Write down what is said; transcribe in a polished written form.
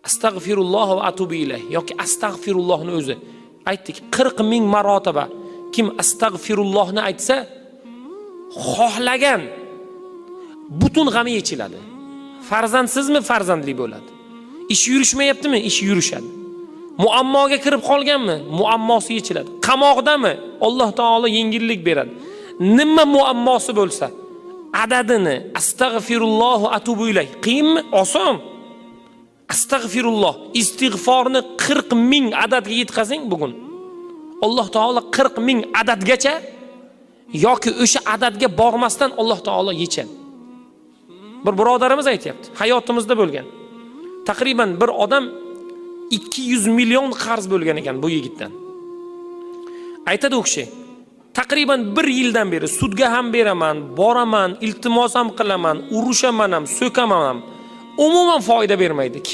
astag'firulloh va atubu ilayh yoki astag'firullohni o'zi. Aytdik 40 ming marotaba kim astag'firullohni aytsa, xohlagan butun g'ami yechiladi. Farzandsizmi farzandli bo'ladi. Ish yurishmayaptimi? Ish yurishadi. Muammoga kirib qolganmi? Muammosi yechiladi. Qamoqdami? Alloh taolo yengillik beradi. Nima muammosi bo'lsa, adadini astag'firulloh va atubu ilayh qiyinmi? Oson. Astag'firulloh, istig'forni 40 ming adadga yetkazing bugun. Alloh taolo 40 ming adadgacha yoki o'sha adadga bormasdan Alloh taolo yechadi. Bir birodarimiz aytayapti, hayotimizda bo'lgan. Taqriban bir odam 200 million qarz bo'lgan ekan bu yigitdan. Aytadi u kishi, taqriban 1 yildan beri sudga ham beraman, boraman, iltimos ham qilaman, urushaman ham, so'kaman ham. Umuman foyda bermaydi.